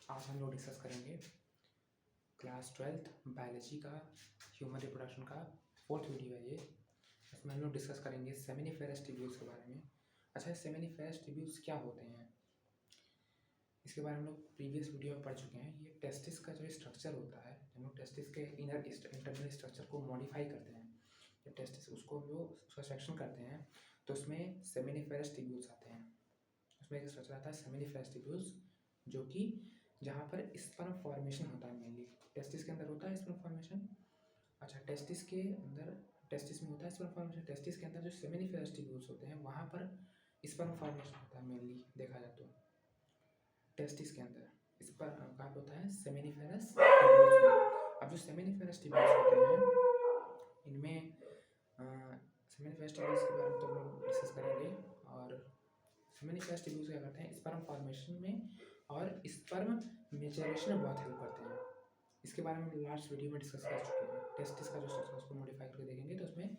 आज हम लोग डिस्कस करेंगे क्लास 12th बायोलॉजी का ह्यूमन रिप्रोडक्शन का 4th वीडियो है ये। इसमें हम लोग डिस्कस करेंगे सेमिनिफेरस ट्यूब्यूल्स के बारे में। अच्छा, सेमिनिफेरस ट्यूब्यूल्स क्या होते हैं इसके बारे में हम लोग प्रीवियस वीडियो में पढ़ चुके हैं। ये टेस्टिस का जो स्ट्रक्चर होता है, हम लोग टेस्टिस के इंटरनल स्ट्रक्चर को मॉडिफाई करते हैं। जब टेस्टिस उसको हम लोग उसका सेक्शन करते हैं तो उसमें सेमिनिफेरस ट्यूब्यूल्स आते हैं। उसमें एक स्ट्रक्चर आता है सेमिनिफेरस ट्यूब्यूल्स, जो कि जहाँ पर स्पर्म फॉर्मेशन होता है। मेनली टेस्टिस के अंदर होता है स्पर्म फॉर्मेशन। अच्छा, टेस्टिस के अंदर टेस्टिस में होता है स्पर्म फॉर्मेशन। टेस्टिस के अंदर जो सेमिनिफेरस ट्यूब्यूल्स होते हैं वहाँ पर स्पर्म फॉर्मेशन होता है। मेनली देखा जाए तो टेस्टिस के अंदर इस पर कहाँ पे होता है सेमिनिफेरस ट्यूब्यूल्स में। अब जो सेमिनिफेरस ट्यूब्यूल्स होते हैं इनमें सेमिनिफेरस ट्यूब्यूल्स के बारे में तो हम लोग डिस्कस करेंगे। और सेमिनिफेरस ट्यूब्यूल्स क्या करते हैं स्पर्म फॉर्मेशन में और स्पर्म मैच्योरेशन में बहुत हेल्प करते हैं। इसके बारे में लास्ट वीडियो में डिस्कस कर चुके हैं। टेस्टिस का जो स्ट्रक्चर उसको मॉडिफाई करके देखेंगे तो उसमें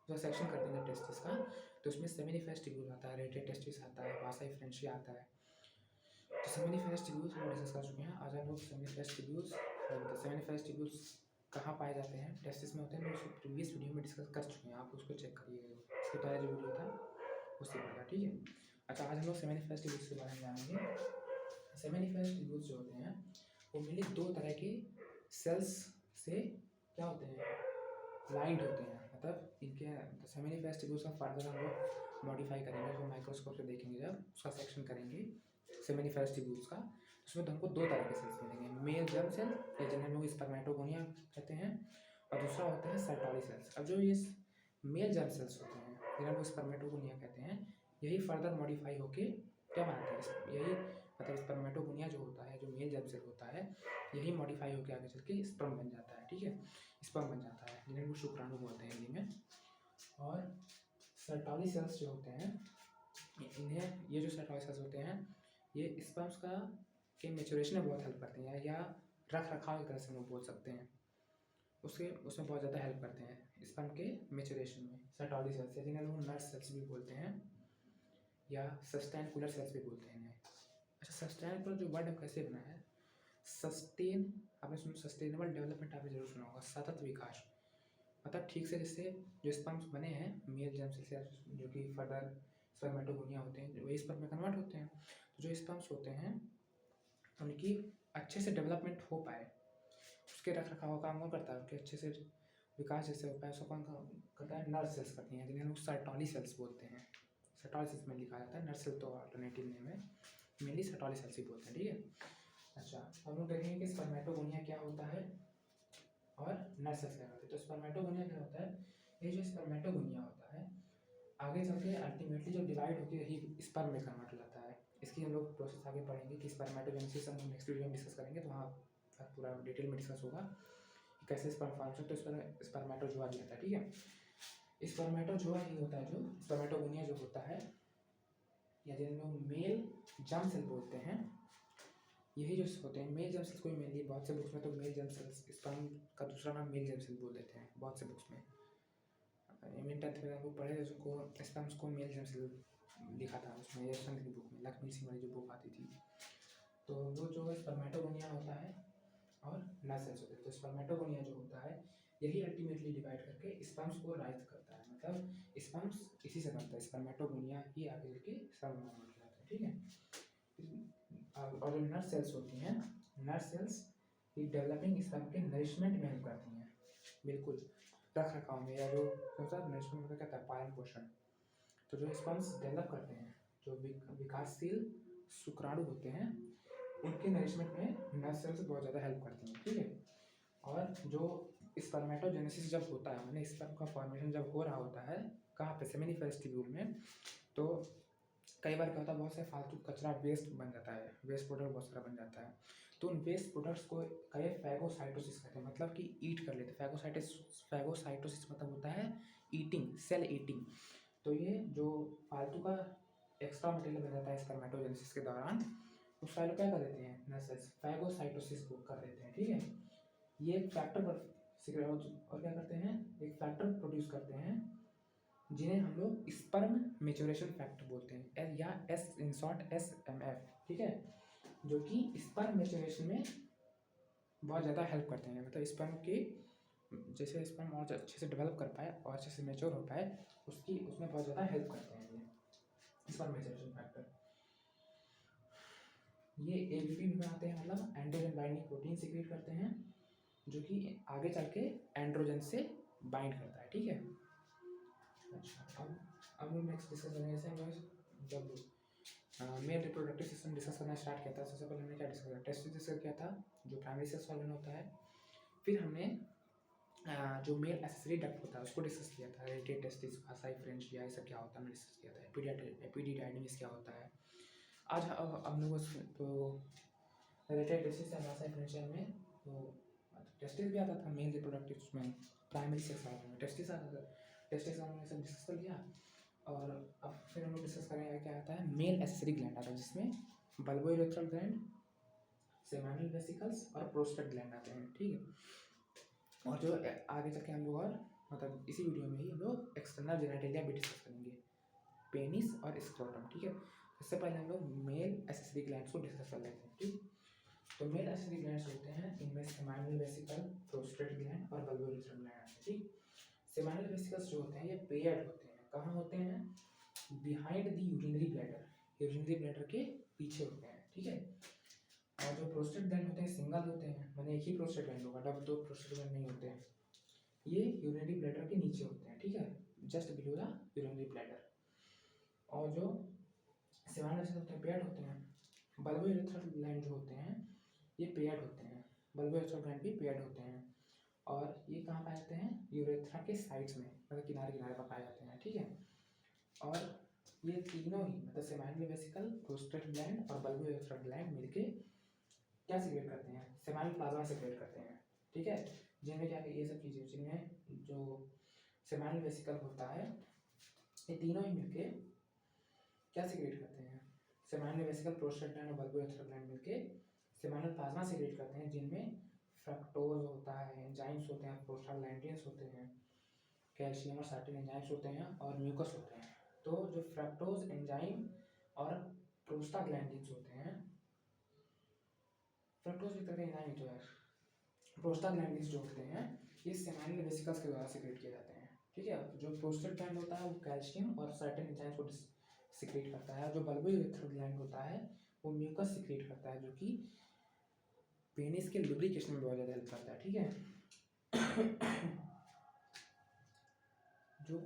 जो सेक्शन कर देंगे टेस्टिस का, तो उसमें सेमिनिफेरस ट्यूब्यूल आता है, रेटेड टेस्टिस आता है, वासाई फ्रेंचिया आता है। तो सेमिनिफेरस ट्यूब्यूल्स हम डिस्कस कर चुके हैं। आज हम लोग सेमिनिफेरस ट्यूब्यूल्स कहाँ पाए जाते हैं, टेस्टिस में होते हैं, तो उसको प्रीवियस वीडियो में डिस्कस कर चुके हैं। आप उसको चेक करिएगा, इसके पहले जो वीडियो था उससे पहले, ठीक है। अच्छा, आज हम लोग सेमिनिफेरस ट्यूब्यूल्स के बारे में जानेंगे। सेमिनिफेरस ट्यूब्यूल्स जो होते हैं वो मेनली दो तरह के सेल्स से क्या होते हैं, लाइंड होते हैं। मतलब इनके सेमिनिफेरस ट्यूब्यूल्स का फर्दर हम लोग मॉडिफाई करेंगे, उसको माइक्रोस्कोप से देखेंगे जब उसका सेक्शन करेंगे सेमिनिफेरस ट्यूब्यूल्स का। उसमें तो हमको दो तरह के सेल्स मिलेंगे, मेल जर्म सेल या जिन्हें हम लोग स्पर्मेटोगोनिया कहते हैं, और दूसरा होता है सर्टोली सेल्स। अब जो ये मेल जर्म सेल्स होते हैं जिन्हें हम लोग स्पर्मेटोगोनिया कहते हैं, यही फर्दर मॉडिफाई होके क्या बनाते हैं, यही मतलब स्पर्मेटोगोनिया जो होता है, जो मेल जर्म सेल होता है, यही मॉडिफाई होकर आगे चल के स्पर्म बन जाता है, ठीक है, स्पर्म बन जाता है, जिन्हें लोग शुक्राणु बोलते हैं हिंदी में। और सर्टोली सेल्स जो होते हैं इन्हें, ये जो सर्टोली सेल्स होते हैं ये स्पर्म्स का के मेचुरेशन में बहुत हेल्प करते हैं, या रख रखाव की तरह से हम लोग बोल सकते हैं, उसमें बहुत ज़्यादा हेल्प करते हैं स्पर्म के मेचुरेशन में। सर्टोली सेल्स है जिन्हें लोग नर्स सेल्स भी बोलते हैं या सस्टेनकुलर सेल्स भी बोलते हैं इन्हें। अच्छा, सस्टेनकुलर जो वर्ड कैसे बना है, सस्टेन, आपने सुना सस्टेनेबल डेवलपमेंट, आपने जरूर सुना होगा, सतत विकास। मतलब ठीक से जिससे जो स्पर्म्स बने हैं मेल जर्म से जो कि फर्दर स्पर्मेटोगोनिया होते हैं, वही स्पर्म में कन्वर्ट होते हैं। तो जो स्पर्म्स होते हैं उनकी अच्छे से डेवलपमेंट हो पाए, उसके रख रखाव का काम कौन करता है, उसके अच्छे से विकास जैसे हो पाए उसको कौन करता है, नर्स सेल्स करती हैं, जिन्हें लोग सर्टोली सेल्स बोलते हैं। सर्टोली सेल्स में लिखा जाता है, नर्स सेल तो अल्टरनेटिव नेम है, मेनली सर्टोली सेल्स ही बोलते हैं, ठीक है। अच्छा, हम लोग देखेंगे कि स्पर्मेटोगोनिया क्या होता है और नर्स सेल्स क्या होता है। तो स्पर्मेटोगोनिया क्या होता है, ये जो स्पर्मेटोगोनिया होता है आगे चल के अल्टीमेटली जो डिवाइड होकर यही स्पर्म में कन्वर्ट हो जाता है। इसकी हम लोग प्रोसेस आगे पढ़ेंगे कि स्पर्मेटोजेनेसिस हम नेक्स्ट वीडियो में डिस्कस करेंगे, तो वहाँ पूरा डिटेल में डिस्कस होगा कि कैसे स्पर्म फॉर्मेशन। तो स्पर्मेटोजोआ भी आता है, ठीक है। स्पर्मेटोजोआ ही होता है जो स्पर्मेटोगोनिया जो होता है, या जिन्हें लोग मेल जर्म सेल बोलते हैं, यही जो होते हैं मेल जर्म सेल्स को मेनली बहुत से बुक्स में तो मेल जर्म सेल्स, स्पर्म का दूसरा नाम मेल जर्म सेल बोल देते हैं बहुत से बुक्स में। इवन 10th में आपको पढ़े उसको स्पर्म्स को मेल जर्म सेल लिखा था उसमें, यशवंत की बुक में, लक्ष्मी सिंह वाली जो बुक आती थी। तो वो जो स्पर्मेटोगोनिया होता है और नर्स सेल्स होते हैं। तो स्पर्मेटोगोनिया जो होता है यही अल्टीमेटली डिवाइड करके स्पर्म्स को राइज करता है, मतलब स्पर्म्स इसी से बनता है, स्पर्मेटोगोनिया ही आगे चल के स्पर्म में कन्वर्ट हो जाता है, ठीक है। और जो नर्स सेल्स होती हैं, नर्स सेल्स ये डेवलपिंग स्पर्म के नरिशमेंट में हेल्प करती हैं, बिल्कुल रख रखाव में, या जो होता है नरिशमेंट मतलब क्या है, पालन पोषण। तो जो स्पर्म्स डेवलप करते हैं, जो विकासशील शुक्राणु होते हैं, उनके नरिशमेंट में नर्स सेल्स बहुत ज़्यादा हेल्प करती हैं, ठीक है। और जो स्पर्मेटोजेनेसिस जब होता है, मैंने स्पर्म का फॉर्मेशन जब हो रहा होता है कहाँ पे, सेमिनिफेरस ट्यूब्यूल में, तो कई बार क्या होता है बहुत से फालतू कचरा वेस्ट बन जाता है, वेस्ट प्रोडक्ट बहुत सारा बन जाता है। तो उन वेस्ट प्रोडक्ट्स को कई फैगोसाइटोसिस कहते हैं, मतलब कि ईट कर लेते हैं। फैगोसाइटोसिस मतलब होता है ईटिंग, सेल ईटिंग। तो ये जो फालतू का एक्स्ट्रा मटेरियल बन जाता है स्पर्मेटोजेनेसिस के दौरान, उस फाइल को क्या कर देते हैं नर्सेस, फैगोसाइटोसिस को कर देते हैं, ठीक है। ये एक फैक्टर और क्या करते हैं, एक फैक्टर प्रोड्यूस करते हैं जिन्हें हम लोग स्पर्म मेच्योरेशन फैक्टर बोलते हैं, या एस इन शॉर्ट SMF, ठीक है। जो कि स्पर्म मैच्योरेशन में बहुत ज़्यादा हेल्प करते हैं। मतलब स्पर्म के जैसे स्पर्म और अच्छे से डेवलप कर पाए और अच्छे से मैच्योर हो पाए उसमें बहुत ज़्यादा हेल्प करते हैं ये स्पर्म मैच्योरेशन फैक्टर। ये एबीपी में आते हैं, मतलब एंड्रोजन बाइंडिंग प्रोटीन सीक्रेट करते हैं जो कि आगे चल के एंड्रोजन से बाइंड करता है। ठीक है। अच्छा, अब हम नेक्स्ट डिस्कस करेंगे। जैसे जब मेल रिप्रोडक्टिव सिस्टम डिस्कस करना स्टार्ट किया था, सबसे पहले हमने क्या डिस्कस किया, टेस्टिस डिस्कस किया था जो प्राइमरी सेक्स ऑर्गन होता है। फिर हमने जो मेल एक्सेसरी डक्ट होता है उसको डिस्कस किया था, रेटेड टेस्टिस, वासाई फ्रेंच या ये सब क्या होता है हमने डिस्कस किया था। एपिडिडाइडिमिस क्या होता है। आज हम लोग तो रेटेड टेस्टिस या वासाई फ्रेंच में तो टेस्टिस भी आता था मेल रिप्रोडक्टिव में, प्राइमरी सेक्स ऑर्गन में टेस्टिस आता था। टेस्टिस हमने सब डिस्कस कर लिया। और अब फिर हम लोग डिस्कस करेंगे क्या आता है, मेल एक्सेसरी ग्लैंड आता है जिसमें बल्बोइरेथ्रल ग्लैंड, सेमाइनल वेसिकल्स और प्रोस्टेट ग्लैंड आते हैं। ठीक है। और जो आगे चल के हम लोग और मतलब इसी वीडियो में ही हम लोग एक्सटर्नल जेनिटलिया भी डिस्कस करेंगे, पेनिस और स्क्रोटम। ठीक है। इससे पहले हम लोग मेल एक्सेसरी ग्लैंड्स को डिस्कस कर लेते हैं। ठीक। तो मेल एक्सेसरी ग्लैंड्स होते हैं, इनमें सेमाइनल वेसिकल, प्रोस्टेट ग्लैंड और बल्बोइरेथ्रल ग्लैंड आते हैं। ठीक। सेमाइनल वेसिकल्स जो होते हैं ये पेयर्ड होते हैं। कहाँ होते हैं, behind the urinary bladder, urinary bladder के पीछे होते हैं। ठीक है। और जो प्रोस्टेट ग्लैंड होते हैं सिंगल होते हैं, मैंने एक ही प्रोस्टेट ग्लैंड होगा, डबल दो प्रोस्टेट ग्लैंड नहीं होते हैं। ये यूरिनरी ब्लैडर के नीचे होते हैं। ठीक है, just below the urinary bladder. और जो सेमाइनल वेसिकल्स होते हैं पेयर्ड होते हैं। बल्बोइरेथ्रल ग्लैंड जो होते हैं ये पेयर्ड होते हैं, बल्बोइरेथ्रल ग्लैंड भी पेयर्ड होते हैं। और ये कहाँ पाए जाते हैं, यूरेथ्रा के साइड्स में, मतलब किनारे किनारे पर पाए जाते हैं। ठीक है। और ये तीनों ही मतलब सेमाइनल वेसिकल, प्रोस्टेट ग्लैंड और बल्बोइरेथ्रल ग्लैंड मिलके क्या सीक्रेट करते हैं, सेमाइनल प्लाज्मा सीक्रेट करते हैं। ठीक है। जिनमें क्या ये सब चीज़ें, जिनमें जो सेमाइनल वेसिकल होता है ये तीनों ही मिलके क्या सीक्रेट करते हैं, सेमाइनल वेसिकल, प्रोस्टेट ग्लैंड और बल्बोइरेथ्रल ग्लैंड मिलके सेमाइनल प्लाज्मा सीक्रेट करते हैं, जिनमें फ्रक्टोज होता है, एंजाइम्स होते हैं, प्रोस्टाग्लैंडिन्स होते हैं, कैल्शियम और सर्टेन एंजाइम्स होते हैं और म्यूकस होते हैं। तो जो फ्रक्टोज, एंजाइम और प्रोस्टाग्लैंडिन्स होते हैं, फ्रक्टोज एक तरह का एंजाइम तो है, प्रोस्टाग्लैंडिन्स जो होते हैं ये सेमाइनल वेसिकल्स के द्वारा सीक्रेट किए जाते हैं। ठीक है। जो प्रोस्टेट ग्लैंड होता है वो कैल्शियम और सर्टेन एंजाइम्स को सीक्रेट करता है। जो बल्बोइरेथ्रल ग्लैंड होता है वो म्यूकस सीक्रेट करता है जो कि पेनिस के लुब्रिकेशन में बहुत ज़्यादा हेल्प करता है। ठीक है। जो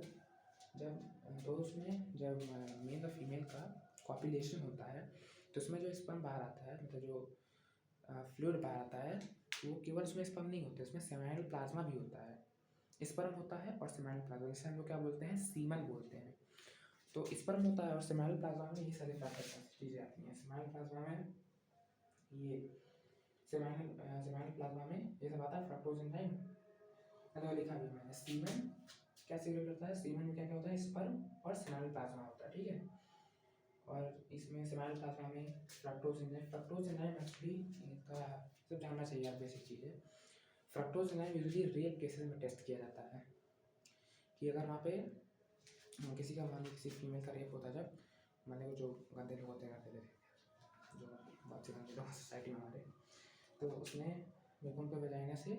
जब तो उसमें जब मेल और फीमेल का कॉपुलेशन होता है तो उसमें जो स्पर्म बाहर आता है, मतलब जो फ्लूइड बाहर आता है, वो केवल उसमें स्पर्म नहीं होते, उसमें सेमाइनल प्लाज्मा भी होता है। स्पर्म होता है और सेमाइनल प्लाज्मा, जिसे हम लोग क्या बोलते हैं, सीमन बोलते हैं। तो स्पर्म होता है और सेमाइनल प्लाज्मा में ये सारी चीज़ें आती हैं। सेमाइनल प्लाज्मा में ये सेमाइनल प्लाज्मा में ये सब आता है, फ्रक्टोज एंजाइम, मतलब लिखा भी मैंने, सीमन क्या सीक्रेट करता है, सीमन में क्या क्या होता है, स्पर्म और सेमाइनल प्लाज्मा होता है। ठीक है। और इसमें सेमाइनल प्लाज्मा में फ्रक्टोज एंजाइम एक्चुअली इनका सब जानना चाहिए आप, बेसिक चीज़ है। Fructose enzyme usually rape cases में टेस्ट किया जाता है कि अगर वहाँ पे किसी का मान किसी फीमेल का रेप होता है, जब मतलब जो गंदे लोग होते हैं करते थे, जो बहुत से गंदे लोग सोसाइटी में हमारे, तो उसमें वेपन के वजाइना से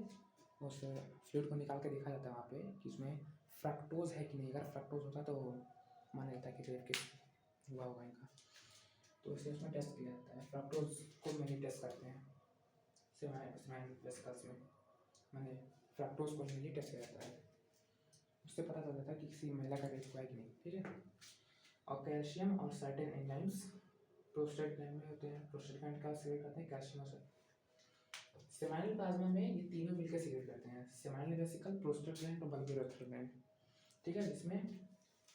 उस फ्लूइड को निकाल के देखा जाता है वहाँ पे कि उसमें फ्रक्टोज है कि नहीं। अगर फ्रक्टोज होता तो माना जाता है कि रेप केस हुआ होगा इनका, तो इसलिए उसमें टेस्ट किया जाता है। फ्रक्टोज को मैंने टेस्ट करते हैं सेमाइनल वेसिकल्स में, मैंने फ्रक्टोज को मैंने टेस्ट किया जाता है, उससे पता चल जाता है कि किसी महिला का रेप हुआ है कि नहीं। ठीक है। और कैल्शियम और सर्टेन एंजाइम्स प्रोस्टेट ग्लैंड में होते हैं, प्रोस्टेट ग्लैंड का सीक्रेट करते हैं कैल्शियम और सेमाइनल प्लाज्मा में ये तीनों मिलकर सीक्रेट करते हैं, सेमाइनल वेसिकल, प्रोस्टेट ग्लैंड और बल्बोइरेथ्रल ग्लैंड। ठीक है। जिसमें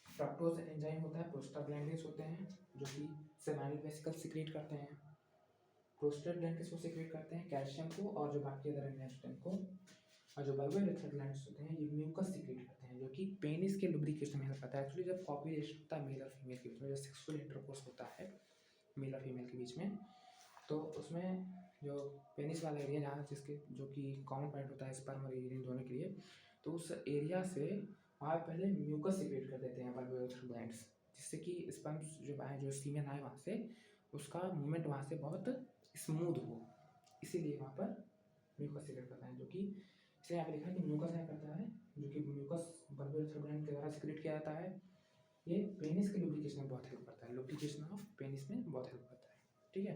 फ्रक्टोज एंजाइम होता है, प्रोस्टाग्लैंडिन्स होते हैं जो कि सेमाइनल वेसिकल सीक्रेट करते हैं, प्रोस्टेट ग्लैंड किसको सीक्रेट करते हैं, कैल्शियम को, और जो बाकी अदर एंजाइम्स होते हैं उनको, और जो बल्बोइरेथ्रल ग्लैंड्स होते हैं ये म्यूकस सीक्रेट करते हैं जो कि पेनिस के लुब्रिकेशन में हेल्प करता है। एक्चुअली जब कॉपुलेशन होता है मेल और फीमेल के बीच में, जब सेक्सुअल इंटरकोर्स होता है मेल और फीमेल के बीच में, तो उसमें जो पेनिस वाला एरिया जहाँ जिसके जो कि कॉमन पॉइंट होता है स्पर्म और यूरिन दोनों के लिए, तो उस एरिया से वहाँ पहले म्यूकस सीक्रेट कर देते हैं बल्बोइरेथ्रल ग्लैंड्स, जिससे कि स्पर्म्स जो आए, जो सीमेन आए वहाँ से, उसका मूवमेंट वहाँ से बहुत स्मूथ हो, इसीलिए वहाँ पर म्यूकस सीक्रेट करता है, जो कि इसे यहाँ पे लिखा है कि म्यूकस क्या करता है, जो कि म्यूकस बल्बोरेटरी ग्लैंड के द्वारा सीक्रेट किया जाता है। ये पेनिस के लुब्रिकेशन में बहुत हेल्प करता है, लुब्रिकेशन ऑफ पेनिस में बहुत हेल्प करता है। ठीक है,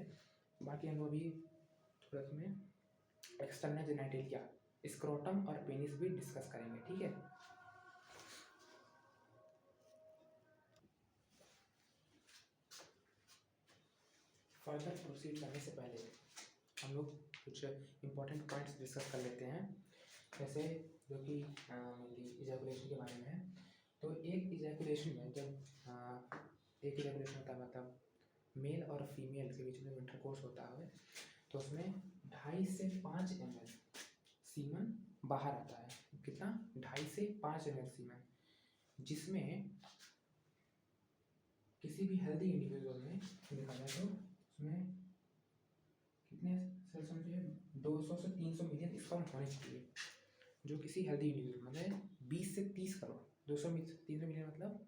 बाकी हम अभी थोड़ा इसमें एक्सटर्नल जेनिटलिया, स्क्रोटम और पेनिस भी डिस्कस करेंगे। ठीक है, फर्दर प्रोसीड करने से पहले हम लोग कुछ इंपॉर्टेंट पॉइंट्स डिस्कस कर लेते हैं, जैसे जो कि मेनली इजैकुलेशन के बारे में है। तो एक इजैकुलेशन में जब एक इजैकुलेशन होता है, मतलब मेल और फीमेल के बीच में इंटरकोर्स होता है, तो उसमें 2.5 से 5 ml सीमन बाहर आता है। कितना? 2.5 से 5 ml सीमन, जिसमें किसी भी हेल्दी इंडिविजुअल में देखा जाए तो उसमें कितने सेल्स होने चाहिए? 200 से 300 मिलियन स्पर्म होने चाहिए, जो किसी हेल्दी इंडिविजुअल मतलब 20 से 30 करोड़, 200 से 300 मिलियन मतलब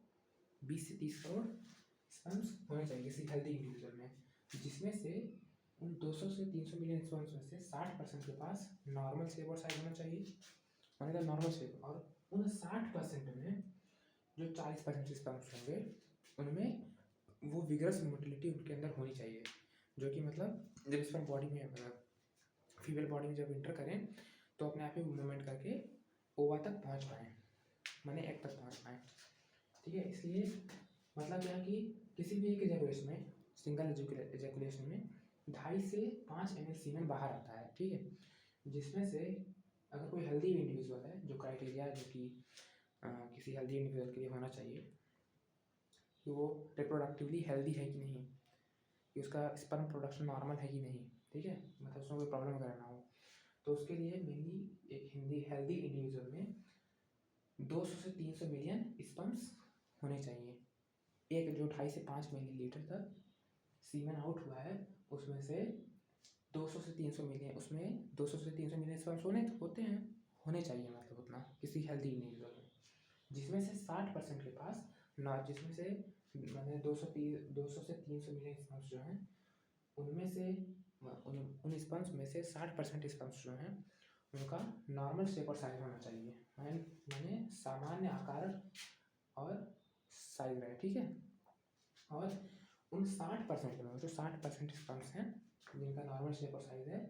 20 से 30 करोड़ स्पर्म्स होने चाहिए किसी हेल्दी इंडिविजुअल में, जिसमें से उन 200 से 300 मिलियन स्पर्म्स में से 60% के पास नॉर्मल शेप और साइज होना चाहिए, मतलब नॉर्मल शेप, और उन 60% में जो 40% स्पर्म्स होंगे उनमें वो विगरस मोटिलिटी उनके अंदर होनी चाहिए, जो कि मतलब जब स्पर्म बॉडी में मतलब फीमेल बॉडी में जब इंटर करें तो अपने आप ही मूवमेंट करके ओवा तक पहुंच पाएँ, माने एग तक पहुंच पाएँ। ठीक है, इसलिए मतलब क्या कि किसी भी एक इजैकुलेशन में, सिंगल इजैकुलेशन में 2.5 से 5 ml सीमेन बाहर आता है। ठीक है, जिसमें से अगर कोई हेल्दी इंडिविजुअल है, जो क्राइटेरिया जो कि किसी हेल्दी इंडिविजुअल के लिए होना चाहिए कि वो रिप्रोडक्टिवली हेल्दी है कि नहीं, कि उसका स्पर्म प्रोडक्शन नॉर्मल है कि नहीं, ठीक है, मतलब उसमें कोई प्रॉब्लम वगैरह ना हो, तो उसके लिए मेनली एक हेल्दी इंडिविजुअल में 200 से 300 मिलियन स्पर्म्स होने चाहिए। एक जो 2.5 से 5 मिलीलीटर तक सीमेन आउट हुआ है उसमें से 200 से 300 मिलियन, उसमें 200 से 300 मिलियन स्पर्म्स होने चाहिए, मतलब उतना किसी हेल्दी इंडिविजुअल में, जिसमें से 60% के पास ना, जिसमें से मैंने 200 से 300 मिलियन स्पर्म्स जो हैं उनमें से उन स्पर्म्स में से 60% स्पर्म्स जो हैं उनका नॉर्मल शेप और साइज होना चाहिए, माने सामान्य आकार और साइज रहे। ठीक है, और उन 60% में जो 60% स्पर्म्स हैं जिनका नॉर्मल शेप और साइज है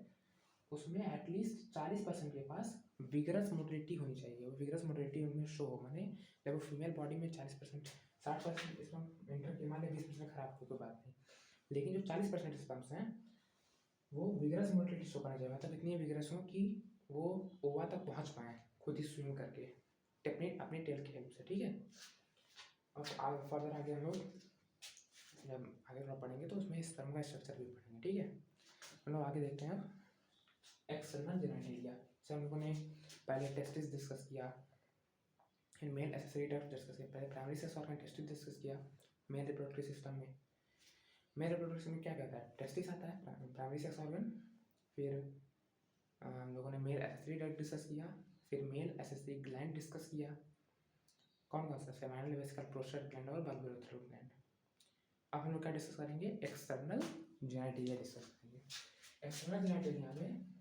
उसमें एटलीस्ट 40% के पास विगरस मोटिलिटी होनी चाहिए। वो विगरस मोटिलिटी उनमें शो हो, माने जब वो फीमेल बॉडी में 40% 60% स्पर्म एंटर के मान 20% खराब हो तो बात नहीं, लेकिन जो 40% स्पर्म्स हैं वो विगरस मोटिलिटी शो करना चाहिए, मतलब इतनी विगरस हो कि वो ओवा तक पहुंच पाएँ खुद ही स्विम करके अपने टेल की हेल्प से। ठीक है, अब फर्दर आगे हम लोग जब आगे थोड़ा पढ़ेंगे तो उसमें स्पर्म का स्ट्रक्चर भी पढ़ेंगे। ठीक है, हम लोग आगे देखते हैं अब एक्सटर्नल जेनिटलिया से हम लोगों ने पहले टेस्टिस डिस्कस किया, फिर मेल एक्सेसरी डक्ट डिस्कस किया, पहले primary sex organ testis discuss किया। मेल रिप्रोडक्टिव सिस्टम में क्या कहता है? टेस्टिस आता है, प्राइमरी सेक्स ऑर्गन, फिर हम लोगों ने मेल एक्सेसरी डक्ट डिस्कस किया, फिर मेल एक्सेसरी ग्लैंड डिस्कस किया, कौन सा? सेमाइनल वेसिकल प्रोस्टेट ग्लैंड और बल्बोरेटरी ग्लैंड। अब हम लोग क्या डिस्कस करेंगे? एक्सटर्नल जेनिटलिया डिस्कस करेंगे। एक्सटर्नल जेनिटलिया में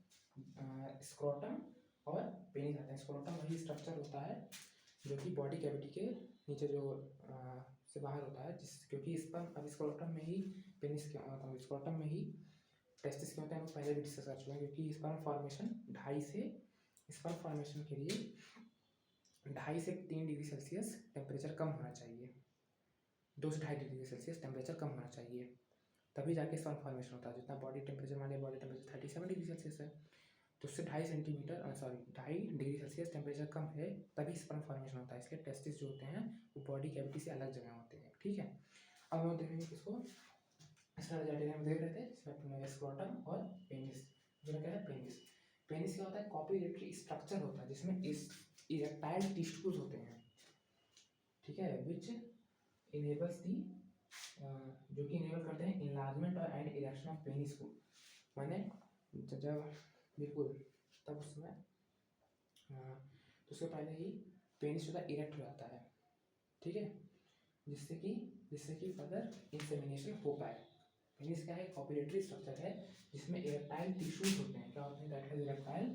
स्क्रोटम और पेनिस आते हैं। स्क्रोटम वही स्ट्रक्चर होता है जो कि बॉडी कैविटी के नीचे जो से बाहर होता है, क्योंकि अब स्क्रोटम में ही पेनिस के मतलब स्क्रोटम में ही टेस्टिस के होते हैं, हम पहले भी डिस्कस कर चुके हैं, क्योंकि स्पर्म फॉर्मेशन 2.5 से स्पर्म फॉर्मेशन के लिए 2.5 से 3 डिग्री सेल्सियस टेम्परेचर कम होना चाहिए, 2 से 2.5 डिग्री सेल्सियस टेम्परेचर कम होना चाहिए, तभी जाके स्पर्म फॉर्मेशन होता है। जितना बॉडी टेम्परेचर, मान लिया बॉडी टेम्परेचर 37 डिग्री सेल्सियस है, तो उससे 2.5 डिग्री सेल्सियस टेम्परेचर कम है तभी स्पर्म फॉर्मेशन होता है। इसलिए टेस्टिस जो होते हैं वो बॉडी कैविटी से अलग जगह होते हैं। ठीक है, अब हम देखेंगे किसको एक्सटर्नल जेनिटलिया में देख रहे थे, इसमें अपने स्क्रोटम और पेनिस। जो क्या है पेनिस? पेनिस क्या होता है? कॉपीलेटरी स्ट्रक्चर होता है जिसमें इरेक्टाइल टिश्यूज होते हैं। ठीक है, विच इनेबल्स दी जो कि इनेबल करते हैं इनलार्जमेंट और एंड इरेक्शन ऑफ पेनिस को, माने जब बिल्कुल तब उसमें तो उसके पहले ही पेनिस जो इरेक्ट हो जाता है। ठीक है, जिससे कि फर्दर इंसेमिनेशन हो पाए। पेनिस क्या है? ऑपरेटरी स्ट्रक्चर है जिसमें इरेक्टाइल टिश्यूज होते हैं। क्या होते हैं? That has erectile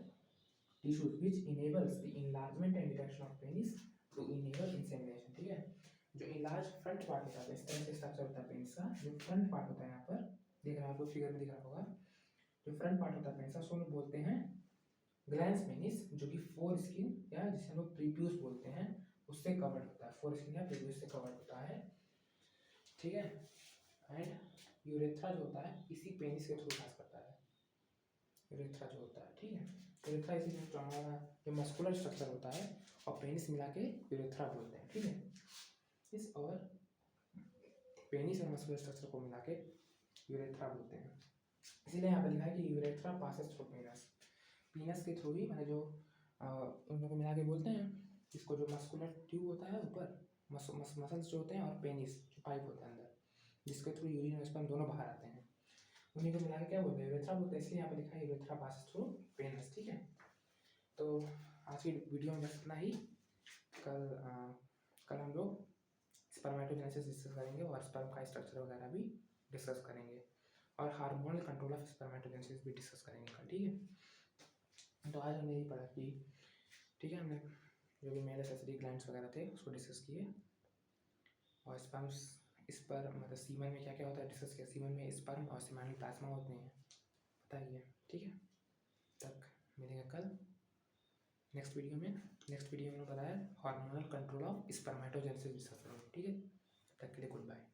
tissues which enables the enlargement and erection of penis to enable insemination. ठीक है, जो इनलार्ज फ्रंट पार्ट होता है, इस तरह से स्ट्रक्चर होता है पेनिस का। जो फ्रंट पार्ट होता है, यहाँ पर देख रहे हैं आपको फिगर में दिख रहा होगा, जो फ्रंट पार्ट होता है पेनिस का, उसको हम लोग बोलते हैं ग्लैंस पेनिस, जो कि फोर स्किन या जिसे हम लोग प्रीप्यूस बोलते हैं उससे कवर्ड होता है। फोर स्किन या प्रीप्यूस से कवर्ड होता है। ठीक है, एंड यूरेथ्रा जो होता है इसी पेनिस के थ्रू पास करता है, यूरेथ्रा जो होता है। ठीक है, यूरेथ्रा इसी में हमारा जो मस्कुलर स्ट्रक्चर होता है और पेनिस मिला के यूरेथ्रा बोलते हैं। ठीक है, इस और पेनिस और मस्कुलर स्ट्रक्चर को मिला के यूरेथ्रा बोलते हैं। इसीलिए यहाँ पर लिखा है कि यूरेथ्रा पासेस थ्रू पेनस, पीनस के थ्रू ही, मतलब जो उन लोगों को मिला के बोलते हैं, इसको जो मस्कुलर ट्यूब होता है ऊपर, मसल्स जो होते हैं, और पेनिस जो पाइप होता है अंदर, जिसके थ्रू यूरिन और स्पर्म दोनों बाहर आते हैं, उन्हीं को मिला के क्या बोलते हैं? यूरेथ्रा बोलते हैं। इसलिए यहाँ पर लिखा है यूरेथ्रा पासेस थ्रू पेनस। ठीक है, तो आज की वीडियो में बस इतना ही। कल हम लोग स्पर्मेटोजेनेसिस डिस्कस करेंगे और स्पर्म का स्ट्रक्चर वगैरह भी डिस्कस करेंगे, और हार्मोनल कंट्रोल ऑफ स्पर्मेटोजेनेसिस भी डिस्कस करेंगे कल। ठीक है, तो आज हमने यही पढ़ा कि, ठीक है, हमने जो भी मेल एसेसरी ग्लैंड्स वगैरह थे उसको डिस्कस किए, और स्पर्म्स, स्पर्म मतलब सीमन में क्या क्या होता है डिस्कस किया। सीमन में स्पर्म और सीमेनल प्लाज्मा होते हैं, बताइए। ठीक है, तक मिलेंगे कल नेक्स्ट वीडियो में। नेक्स्ट वीडियो में बताया hormonal control of spermatogenesis discuss करेंगे। ठीक है, तब तक के लिए गुड बाय।